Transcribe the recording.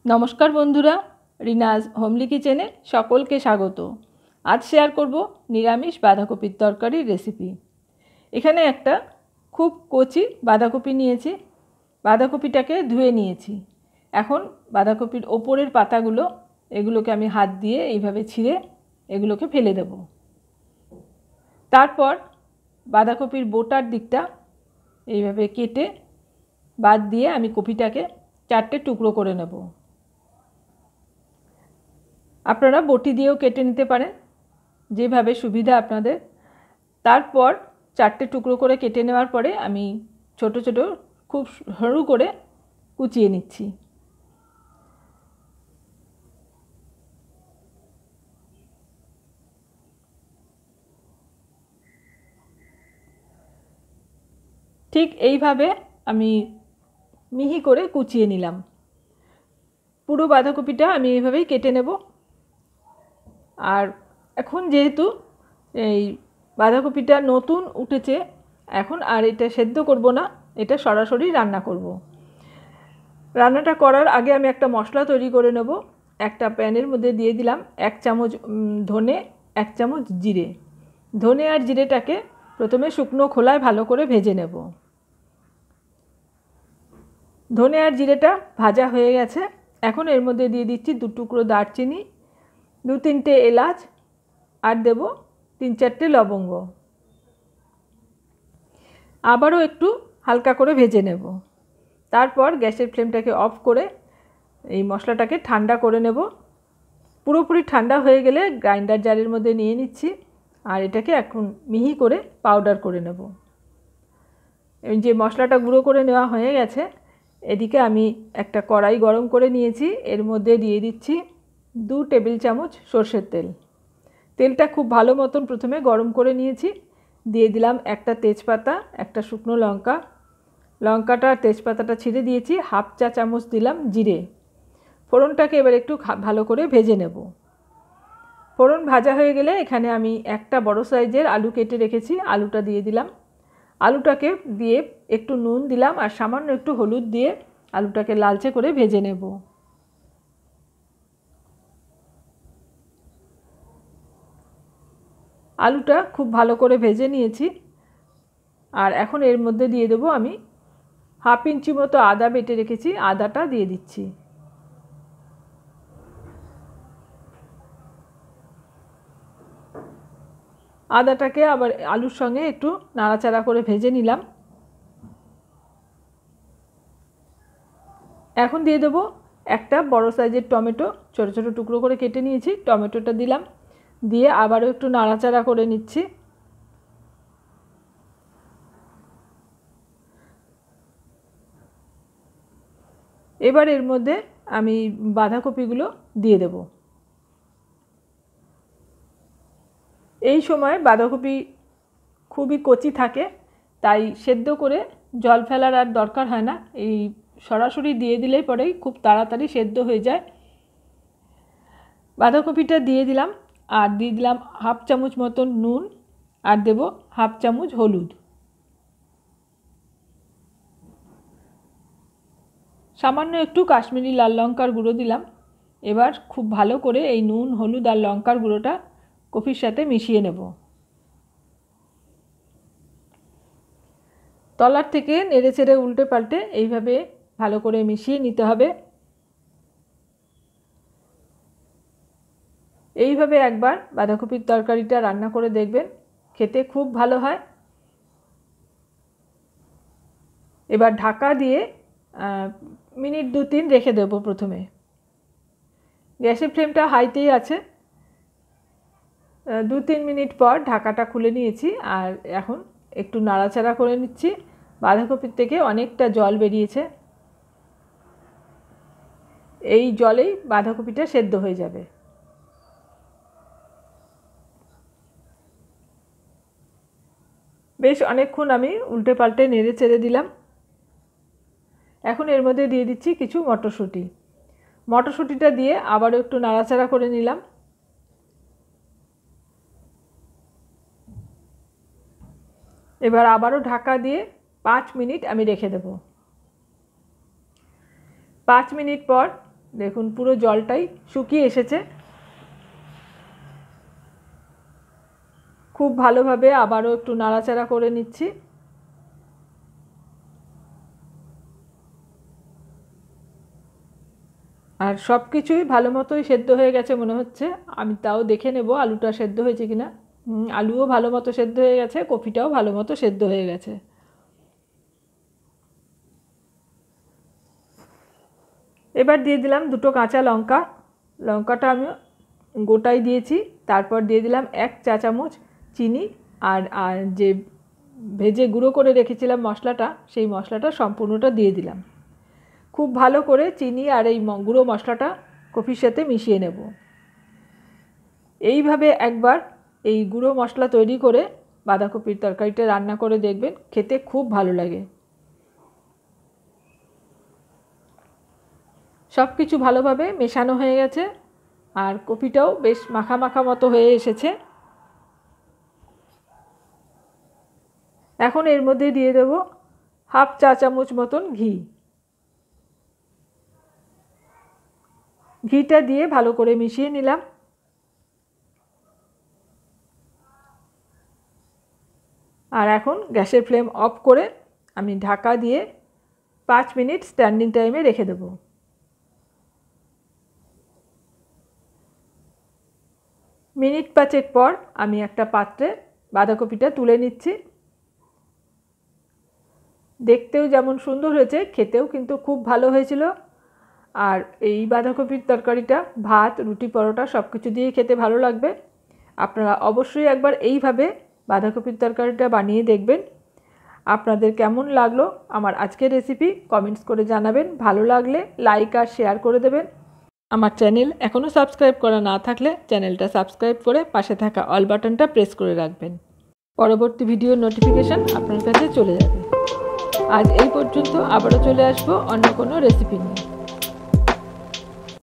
नमस्कार बंधुरा रिनाज होमली किचेने सकल के स्वागत। आज शेयर करब निरामिष बाँधाकपिर तरकारी रेसिपि। एखाने एकटा खूब कचि बाँधाकपि नियेछि। बाँधाकपिटाके धुए नियेछि। एखन बाँधाकपिर ओपरेर पातागुलो एगुलोके आमि हाथ दिए एइभावे छिঁড়ে एगुलोके फेले देब। तारपर बाँधाकपिर बोटार दिकटा एइभावे केटे बाद दिए आमि कपिटाके 4টে टुकरो करे नेब। আপনারা বটি দিয়েও কেটে নিতে পারেন, যেভাবে সুবিধা আপনাদের। তারপর 4টে টুকরো করে কেটে নেওয়ার পরে আমি ছোট ছোট খুব সরু করে কুচিয়ে নিচ্ছি। ঠিক এইভাবে আমি মিহি করে কুচিয়ে নিলাম। পুরো বাঁধাকপিটা আমি এইভাবেই কেটে নেব। আর এখন যেহেতু এই বাঁধাকপিটা নতুন উঠেছে, এখন আর এটা সেদ্ধ করব না, এটা সরাসরি রান্না করব। রান্নাটা করার আগে আমি একটা মশলা তৈরি করে নেব। একটা প্যানের মধ্যে দিয়ে দিলাম 1 চামচ ধনে, 1 চামচ জিরে। ধনে আর জিরেটাকে প্রথমে শুকনো খোলায় ভালো করে ভেজে নেব। ধনে আর জিরেটা ভাজা হয়ে গেছে। এখন এর মধ্যে দিয়ে দিচ্ছি 2 টুকরো দারচিনি, 2-3টে এলাচ আর দেব 3-4টে লবঙ্গ। আবারও একটু হালকা করে ভেজে নেব। তারপর গ্যাসের ফ্লেমটাকে অফ করে এই মশলাটাকে ঠান্ডা করে নেব। পুরোপুরি ঠান্ডা হয়ে গেলে গ্রাইন্ডার জারের মধ্যে নিয়ে নিচ্ছি আর এটাকে এখন মিহি করে পাউডার করে নেব। এই যে মশলাটা গুঁড়ো করে নেওয়া হয়ে গেছে, এদিকে আমি একটা কড়াই গরম করে নিয়েছি। এর মধ্যে দিয়ে দিচ্ছি 2 টেবিল চামচ সরষের তেল। তেলটা খুব ভালো মতন প্রথমে গরম করে নিয়েছি। দিয়ে দিলাম একটা তেজপাতা, একটা শুকনো লঙ্কা। লঙ্কাটা আর তেজপাতাটা ছিঁড়ে দিয়েছি। 1/2 চা চামচ দিলাম জিরে। ফোড়নটাকে এবার একটু ভালো করে ভেজে নেব। ফোড়ন ভাজা হয়ে গেলে এখানে আমি একটা বড় সাইজের আলু কেটে রেখেছি, আলুটা দিয়ে দিলাম। আলুটাকে দিয়ে একটু নুন দিলাম আর সামান্য একটু হলুদ দিয়ে আলুটাকে লালচে করে ভেজে নেব। আলুটা খুব ভালো করে ভেজে নিয়েছি। আর এখন এর মধ্যে দিয়ে দেবো আমি 1/2 ইঞ্চি মতো আদা বেটে রেখেছি, আদাটা দিয়ে দিচ্ছি। আদাটাকে আবার আলুর সঙ্গে একটু নাড়াচাড়া করে ভেজে নিলাম। এখন দিয়ে দেবো একটা বড় সাইজের টমেটো, ছোট ছোট টুকরো করে কেটে নিয়েছি। টমেটোটা দিলাম, দিয়ে আবারও একটু নাড়াচাড়া করে নিচ্ছি। এবার এর মধ্যে আমি বাঁধাকপিগুলো দিয়ে দেব। এই সময় বাঁধাকপি খুবই কচি থাকে, তাই সেদ্ধ করে জল ফেলার আর দরকার হয় না। এই সরাসরি দিয়ে দিলেই পরেই খুব তাড়াতাড়ি সেদ্ধ হয়ে যায়। বাঁধাকপিটা দিয়ে দিলাম আর দিয়ে দিলাম 1/2 চামচ মতন নুন আর দেব 1/2 চামচ হলুদ। সামান্য একটু কাশ্মীরি লাল লঙ্কার গুঁড়ো দিলাম। এবার খুব ভালো করে এই নুন, হলুদ আর লঙ্কার গুঁড়োটা কপির সাথে মিশিয়ে নেব। তলার থেকে নেড়ে চেড়ে উল্টে পাল্টে এইভাবে ভালো করে মিশিয়ে নিতে হবে। এইভাবে একবার বাঁধাকপির তরকারিটা রান্না করে দেখবেন, খেতে খুব ভালো হয়। এবার ঢাকা দিয়ে মিনিট 2-3 রেখে দেব। প্রথমে গ্যাসের ফ্লেমটা হাইতেই আছে। 2-3 মিনিট পর ঢাকাটা খুলে নিয়েছি আর এখন একটু নাড়াচাড়া করে নিচ্ছি। বাঁধাকপির থেকে অনেকটা জল বেরিয়েছে, এই জলেই বাঁধাকপিটা সেদ্ধ হয়ে যাবে। বেশ অনেকক্ষণ আমি উল্টে পাল্টে নেড়ে চেড়ে দিলাম। এখন এর মধ্যে দিয়ে দিচ্ছি কিছু মটরশুঁটি। মটরশুঁটিটা দিয়ে আবারও একটু নাড়াচাড়া করে নিলাম। এবার আবারও ঢাকা দিয়ে 5 মিনিট আমি রেখে দেব। 5 মিনিট পর দেখুন পুরো জলটাই শুকিয়ে এসেছে। খুব ভালোভাবে আবারও একটু নাড়াচাড়া করে নিচ্ছি। আর সব কিছুই ভালো মতোই সেদ্ধ হয়ে গেছে মনে হচ্ছে। আমি তাও দেখে নেব আলুটা সেদ্ধ হয়েছে কিনা। আলুও ভালো মতো সেদ্ধ হয়ে গেছে, কপিটাও ভালো মতো সেদ্ধ হয়ে গেছে। এবার দিয়ে দিলাম 2টো কাঁচা লঙ্কা। লঙ্কাটা আমি গোটাই দিয়েছি। তারপর দিয়ে দিলাম 1 চা চামচ চিনি, আর যে ভেজে গুঁড়ো করে রেখেছিলাম মশলাটা, সেই মশলাটা সম্পূর্ণটা দিয়ে দিলাম। খুব ভালো করে চিনি আর এই গুঁড়ো মশলাটা কফির সাথে মিশিয়ে নেব। এইভাবে একবার এই গুঁড়ো মশলা তৈরি করে বাঁধাকপির তরকারিটা রান্না করে দেখবেন, খেতে খুব ভালো লাগে। সব কিছু ভালোভাবে মেশানো হয়ে গেছে আর কপিটাও বেশ মাখা মাখা মতো হয়ে এসেছে। এখন এর মধ্যে দিয়ে দেব 1/2 চা চামচ মতন ঘি। ঘিটা দিয়ে ভালো করে মিশিয়ে নিলাম। আর এখন গ্যাসের ফ্লেম অফ করে আমি ঢাকা দিয়ে 5 মিনিট স্ট্যান্ডিং টাইমে রেখে দেব। মিনিট 5 পর আমি একটা পাত্রে বাঁধাকপিটা তুলে নিচ্ছি। দেখতেও যেমন সুন্দর হয়েছে, খেতেও কিন্তু খুব ভালো হয়েছিল। আর এই বাঁধাকপির তরকারিটা ভাত, রুটি, পরোটা সব কিছু দিয়ে খেতে ভালো লাগবে। আপনারা অবশ্যই একবার এইভাবে বাঁধাকপির তরকারিটা বানিয়ে দেখবেন। আপনাদের কেমন লাগলো আমার আজকের রেসিপি কমেন্টস করে জানাবেন। ভালো লাগলে লাইক আর শেয়ার করে দেবেন। আমার চ্যানেল এখনও সাবস্ক্রাইব করা না থাকলে চ্যানেলটা সাবস্ক্রাইব করে পাশে থাকা অল বাটনটা প্রেস করে রাখবেন। পরবর্তী ভিডিওর নোটিফিকেশান আপনার কাছে চলে যাবে। আজ এই পর্যন্ত, আবারও চলে আসবো অন্য কোনো রেসিপি নিয়ে।